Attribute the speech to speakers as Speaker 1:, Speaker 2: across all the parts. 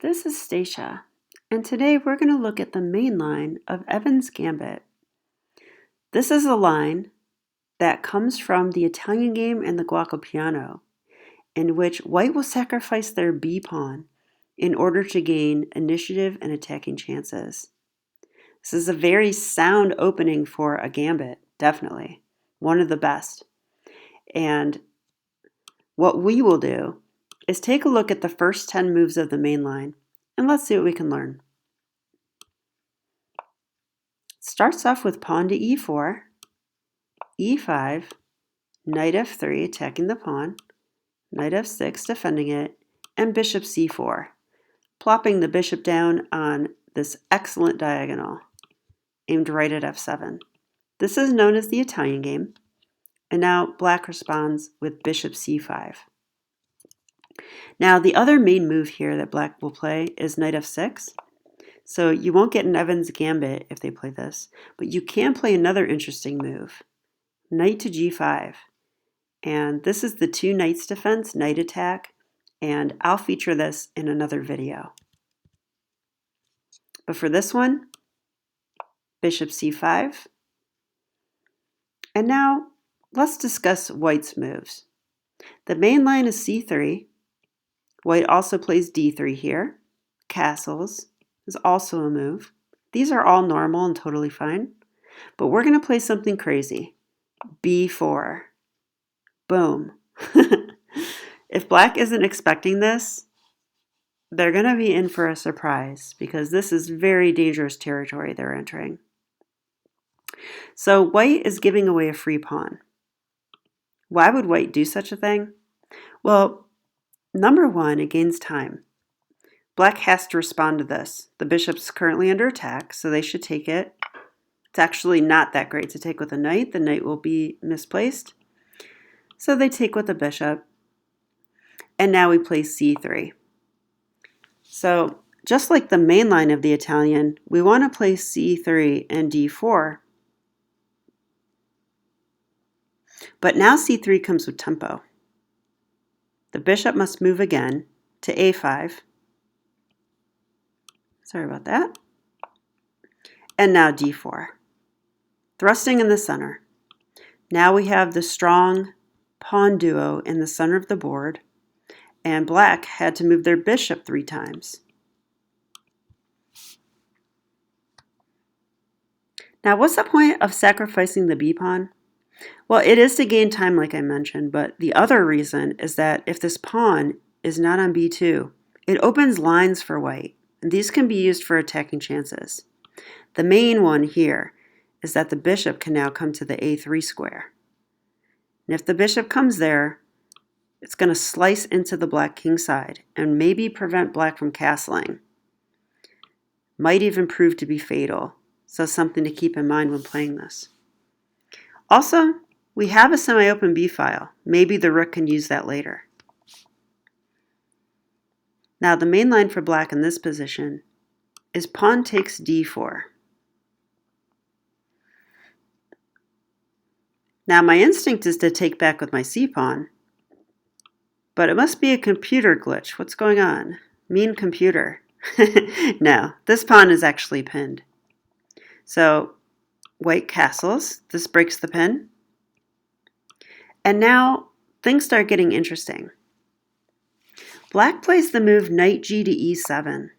Speaker 1: This is Stacia, and today we're going to look at the main line of Evan's Gambit. This is a line that comes from the Italian game and the Piano, in which white will sacrifice their b pawn in order to gain initiative and attacking chances. This is a very sound opening for a gambit, definitely. One of the best. And what we will do is take a look at the first 10 moves of the main line, and let's see what we can learn. Starts off with pawn to e4, e5, knight f3 attacking the pawn, knight f6 defending it, and bishop c4, plopping the bishop down on this excellent diagonal, aimed right at f7. This is known as the Italian game, and now black responds with bishop c5. Now the other main move here that black will play is knight f6. So you won't get an Evan's Gambit if they play this, but you can play another interesting move, knight to g5. And this is the two knights defense, knight attack, and I'll feature this in another video. But for this one, bishop c5. And now let's discuss white's moves. The main line is c3. White also plays d3 here. Castles is also a move. These are all normal and totally fine. But we're going to play something crazy. b4. Boom. If black isn't expecting this, they're going to be in for a surprise because this is very dangerous territory they're entering. So white is giving away a free pawn. Why would white do such a thing? Well, number one, it gains time. Black has to respond to this. The bishop's currently under attack, so they should take it. It's actually not that great to take with a knight. The knight will be misplaced. So they take with the bishop. And now we play c3. So just like the main line of the Italian, we want to play c3 and d4. But now c3 comes with tempo. The bishop must move again to a5. Sorry about that. And now d4. Thrusting in the center. Now we have the strong pawn duo in the center of the board, and black had to move their bishop 3 times. Now what's the point of sacrificing the b pawn? Well, it is to gain time like I mentioned, but the other reason is that if this pawn is not on b2, it opens lines for white, and these can be used for attacking chances. The main one here is that the bishop can now come to the a3 square. And if the bishop comes there, it's going to slice into the black king side and maybe prevent black from castling. Might even prove to be fatal, so something to keep in mind when playing this. Also, we have a semi-open b file. Maybe the rook can use that later. Now the main line for black in this position is pawn takes d4. Now my instinct is to take back with my c-pawn, but it must be a computer glitch. What's going on? Mean computer. No, this pawn is actually pinned. So white castles. This breaks the pin. And now things start getting interesting. Black plays the move knight g to e7.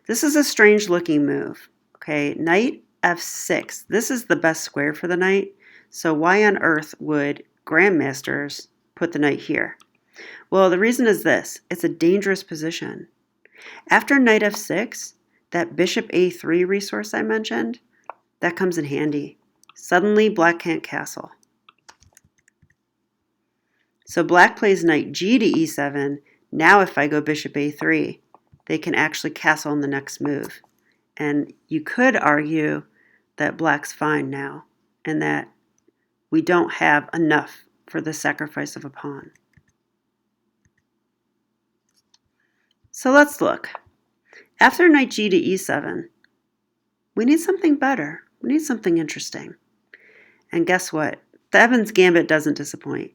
Speaker 1: This is a strange looking move. Okay, knight f6. This is the best square for the knight. So why on earth would grandmasters put the knight here? Well, the reason is this. It's a dangerous position. After knight f6, that bishop a3 resource I mentioned, that comes in handy. Suddenly, black can't castle. So black plays knight g to e7. Now if I go bishop a3, they can actually castle in the next move. And you could argue that black's fine now, and that we don't have enough for the sacrifice of a pawn. So let's look. After knight g to e7, we need something better. We need something interesting. And guess what? The Evan's Gambit doesn't disappoint.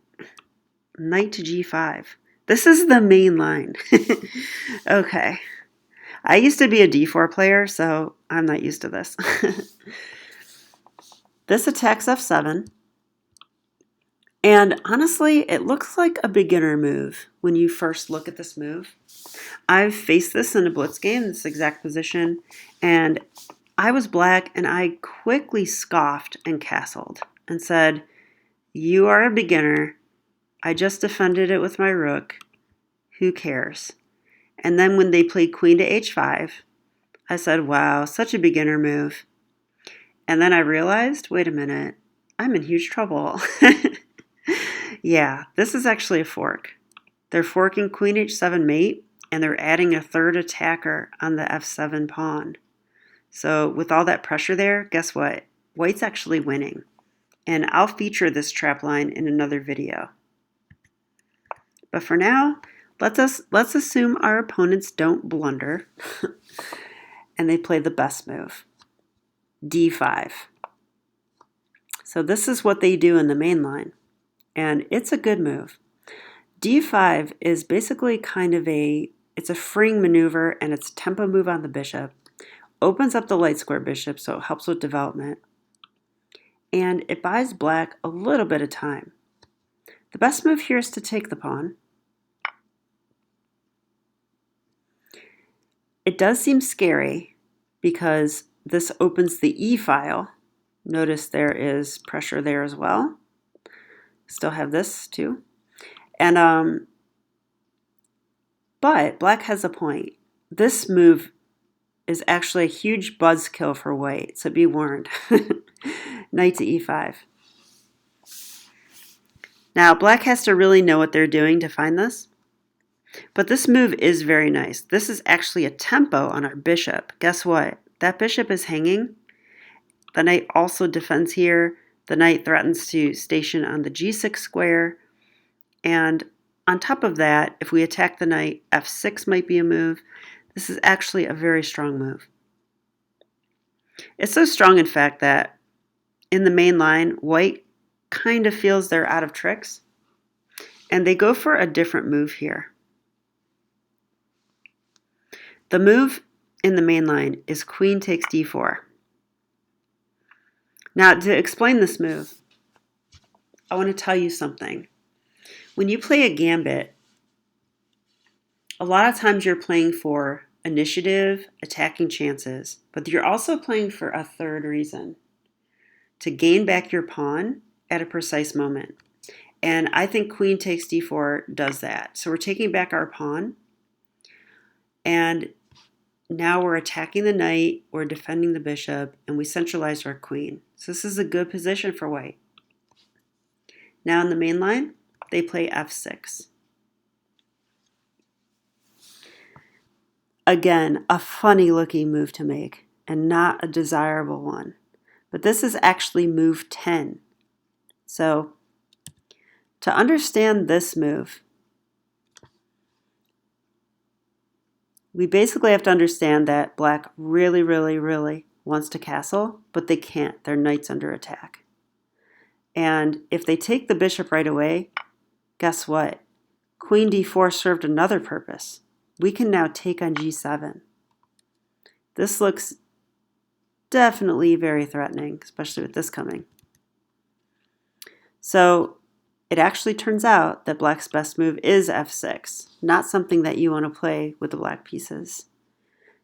Speaker 1: Knight to g5. This is the main line. Okay. I used to be a d4 player, so I'm not used to this. This attacks f7. And honestly, it looks like a beginner move when you first look at this move. I've faced this in a blitz game, this exact position, and I was black and I quickly scoffed and castled and said, "You are a beginner. I just defended it with my rook. Who cares?" And then when they played queen to h5, I said, "Wow, such a beginner move." And then I realized, wait a minute, I'm in huge trouble. Yeah, this is actually a fork. They're forking queen h7 mate, and they're adding a third attacker on the f7 pawn. So with all that pressure there, guess what? White's actually winning. And I'll feature this trap line in another video. But for now, let's assume our opponents don't blunder and they play the best move, d5. So this is what they do in the main line, and it's a good move. d5 is basically it's a freeing maneuver, and it's a tempo move on the bishop. Opens up the light square bishop, so it helps with development. And it buys black a little bit of time. The best move here is to take the pawn. It does seem scary because this opens the E file. Notice there is pressure there as well. Still have this too. And but black has a point. This move is actually a huge buzzkill for white, so be warned. Knight to e5. Now black has to really know what they're doing to find this. But this move is very nice. This is actually a tempo on our bishop. Guess what? That bishop is hanging. The knight also defends here. The knight threatens to station on the g6 square. And on top of that, if we attack the knight, f6 might be a move. This is actually a very strong move. It's so strong, in fact, that in the main line, white kind of feels they're out of tricks. And they go for a different move here. The move in the main line is queen takes d4. Now, to explain this move, I want to tell you something. When you play a gambit, a lot of times you're playing for initiative, attacking chances, but you're also playing for a third reason, to gain back your pawn at a precise moment. And I think queen takes d4 does that. So we're taking back our pawn, and now we're attacking the knight, we're defending the bishop, and we centralize our queen. So this is a good position for white. Now in the main line, they play f6. Again, a funny looking move to make, and not a desirable one. But this is actually move 10. So to understand this move, we basically have to understand that black really, really, really wants to castle, but they can't. Their knight's under attack. And if they take the bishop right away, guess what? Queen d4 served another purpose. We can now take on g7. This looks definitely very threatening, especially with this coming. So it actually turns out that black's best move is f6, not something that you want to play with the black pieces.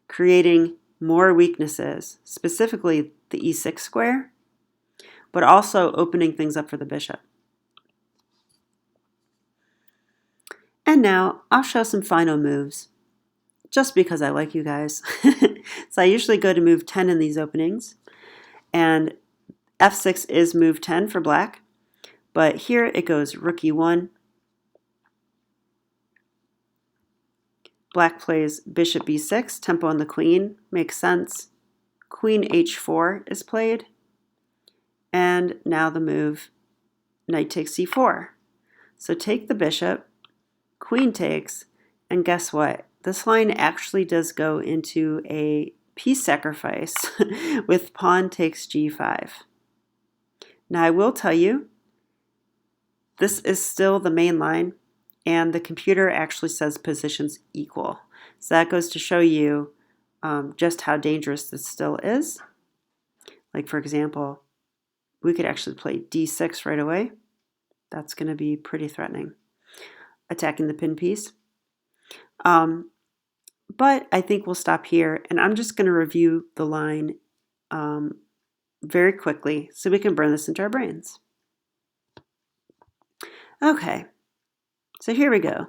Speaker 1: Creating more weaknesses, specifically the e6 square, but also opening things up for the bishop. And now I'll show some final moves, just because I like you guys. So I usually go to move 10 in these openings, and f6 is move 10 for black, but here it goes rook e1. Black plays bishop b6, tempo on the queen, makes sense. Queen h4 is played, and now the move knight takes c4. So take the bishop, queen takes, and guess what? This line actually does go into a piece sacrifice with pawn takes g5. Now I will tell you, this is still the main line, and the computer actually says positions equal. So that goes to show you just how dangerous this still is. Like, for example, we could actually play d6 right away. That's going to be pretty threatening, attacking the pin piece. But I think we'll stop here, and I'm just going to review the line very quickly so we can burn this into our brains. Okay, so here we go.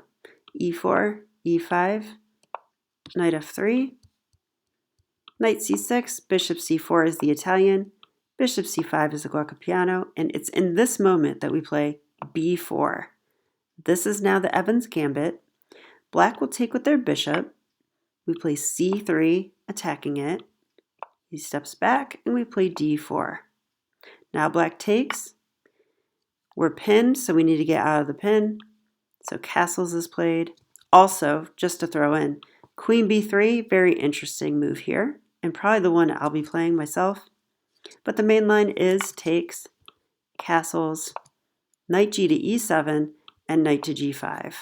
Speaker 1: e4, e5, knight f3, knight c6, bishop c4 is the Italian, bishop c5 is the Guacapiano, and it's in this moment that we play b4. This is now the Evans Gambit. Black will take with their bishop. We play c3, attacking it. He steps back, and we play d4. Now black takes. We're pinned, so we need to get out of the pin. So castles is played. Also, just to throw in, queen b3, very interesting move here, and probably the one I'll be playing myself. But the main line is takes, castles, knight g to e7, and knight to g5.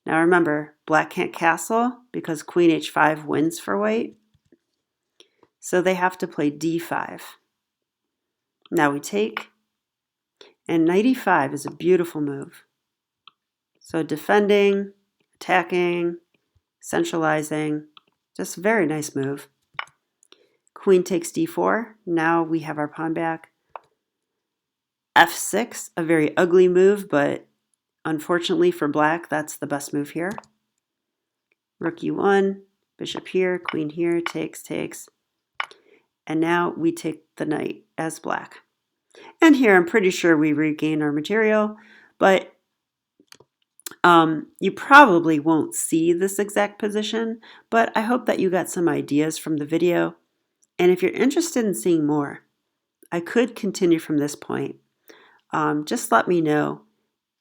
Speaker 1: Now remember, black can't castle because queen h5 wins for white. So they have to play d5. Now we take, and knight e5 is a beautiful move. So defending, attacking, centralizing, just a very nice move. Queen takes d4. Now we have our pawn back. f6, a very ugly move, but unfortunately for black, that's the best move here. Rook e1, bishop here, queen here, takes, takes. And now we take the knight as black. And here I'm pretty sure we regain our material, but you probably won't see this exact position, but I hope that you got some ideas from the video. And if you're interested in seeing more, I could continue from this point. Just let me know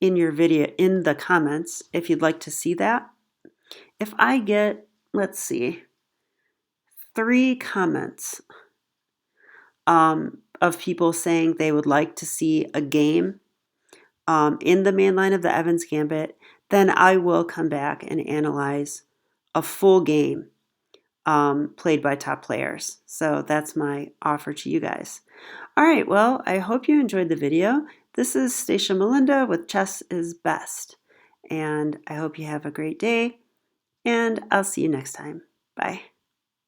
Speaker 1: in your video, in the comments, if you'd like to see that. If I get, let's see, 3 comments of people saying they would like to see a game in the main line of the Evans Gambit, then I will come back and analyze a full game played by top players. So that's my offer to you guys. All right, well, I hope you enjoyed the video. This is Stacia Melinda with Chess is Best, and I hope you have a great day, and I'll see you next time. Bye.